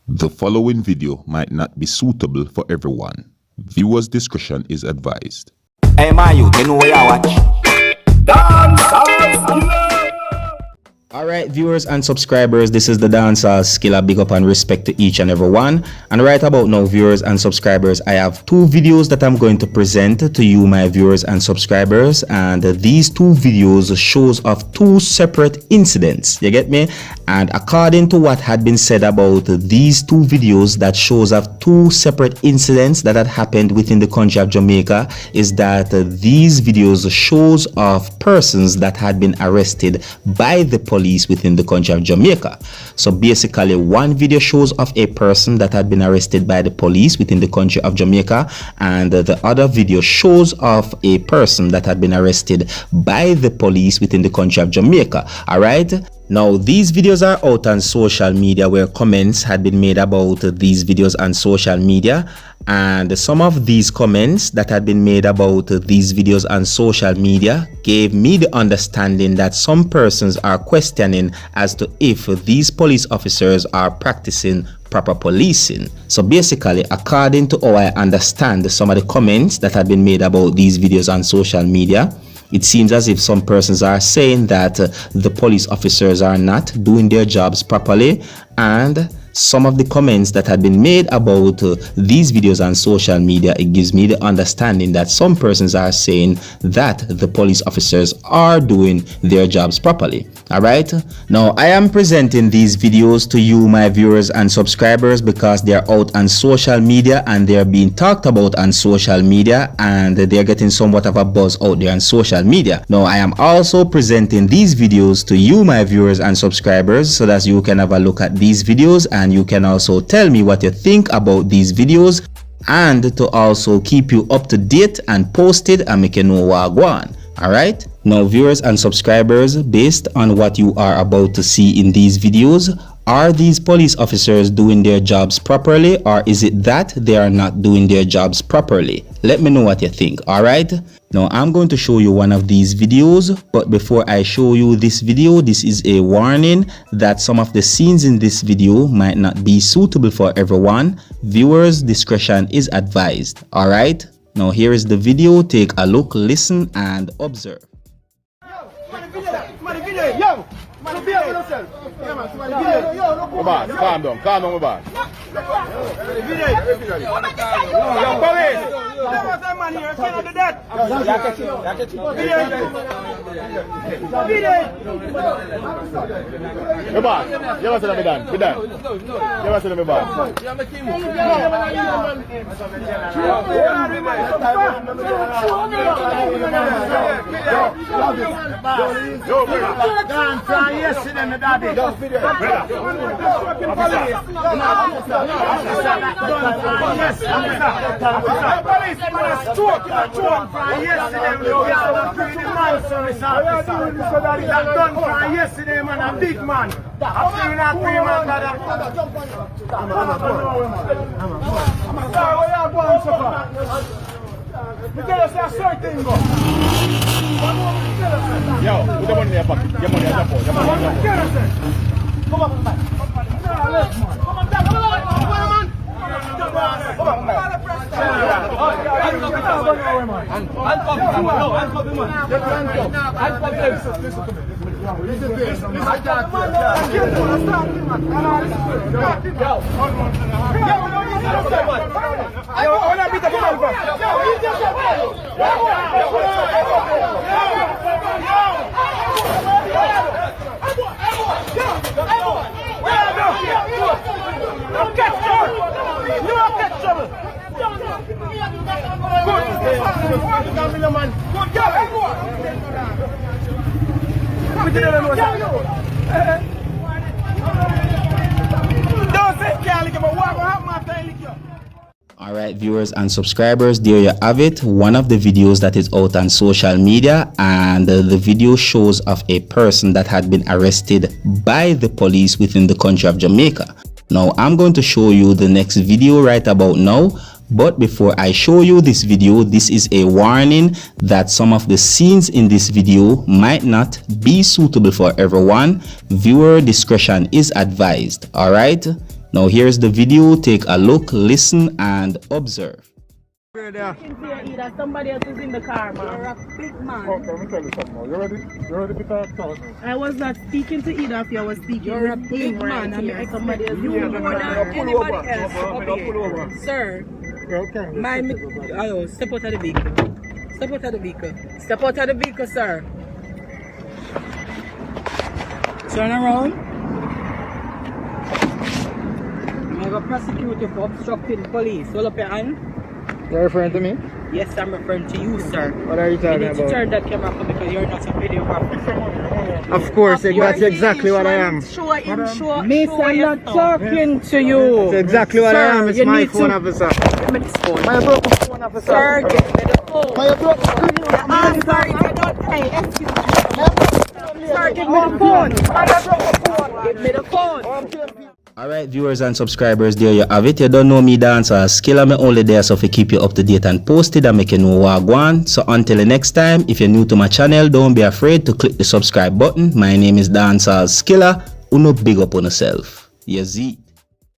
The following video might not be suitable for everyone. Viewers' discretion is advised. Hey man, you know where I watch? Dancehall. Alright, viewers and subscribers, this is the Dancehall Skilla. Big up and respect to each and every one. And right about now, viewers and subscribers, I have two videos that I'm going to present to you, my viewers and subscribers. And these two videos shows of two separate incidents. You get me? And according to what had been said about these two videos, that shows of two separate incidents that had happened within the country of Jamaica, is that these videos shows of persons that had been arrested by the police within the country of Jamaica. So basically, one video shows of a person that had been arrested by the police within the country of Jamaica, and the other video shows of a person that had been arrested by the police within the country of Jamaica. All right. Now, these videos are out on social media, where comments had been made about these videos on social media. And some of these comments that had been made about these videos on social media gave me the understanding that some persons are questioning as to if these police officers are practicing proper policing. So basically, according to how I understand some of the comments that had been made about these videos on social media, it seems as if some persons are saying that the police officers are not doing their jobs properly, and some of the comments that had been made about these videos on social media, it gives me the understanding that some persons are saying that the police officers are doing their jobs properly. All right, now I am presenting these videos to you, my viewers and subscribers, because they're out on social media and they're being talked about on social media, and they're getting somewhat of a buzz out there on social media. Now I am also presenting these videos to you, my viewers and subscribers, so that you can have a look at these videos and you can also tell me what you think about these videos, and to also keep you up to date and posted and make you know what go on. All right, now viewers and subscribers, based on what you are about to see in these videos, are these police officers doing their jobs properly, or is it that they are not doing their jobs properly? Let me know what you think. All right, now I'm going to show you one of these videos, but before I show you this video, this is a warning that some of the scenes in this video might not be suitable for everyone. Viewers' discretion is advised. All right, now here is the video. Take a look, listen and observe. Calm down, my boss. Yo, police! There was a man here saying to that. Hey, boss, you must have done. Be done. You must have boss. Yesterday, man, a big man. Yo, put the money in your pocket. Get money in your pocket. Come on, man. All right, viewers and subscribers, there you have it, one of the videos that is out on social media, and the video shows of a person that had been arrested by the police within the country of Jamaica. Now I'm going to show you the next video right about now, but before I show you this video, this is a warning that some of the scenes in this video might not be suitable for everyone. Viewer discretion is advised. All right, Now here's the video. Take a look, listen, and observe. Somebody else is in the car, man. You're a big man. Okay, let me tell you something now. You ready to talk? I was not speaking to either of you. I was speaking You're with a big man. And you're somebody else. You more than anybody else. Pull over. Sir, Okay. step out of the vehicle. Step out of the vehicle. Step out of the vehicle, sir. Turn around. I'm going to prosecute you for obstructing the police. Hold up your hand. You're referring to me? Yes, I'm referring to you, sir. What are you talking You need to about? turn that camera off because you're not a videographer. Of course, that's exactly what I am. Miss, I'm not talking to you. That's exactly what I am. It's you my need phone, to- officer. Give me this phone. My broken phone, officer. Sir, give me the phone. My broken I'm sorry, I don't pay. Excuse me. Sir, give me the phone. Give me the phone. Alright, viewers and subscribers, there you have it. You don't know me, Dancehall Skilla. Me only there so to keep you up to date and posted and make you know what I want. So until the next time, if you're new to my channel, don't be afraid to click the subscribe button. My name is Dancehall Skilla. Uno big up on yourself. Yazee.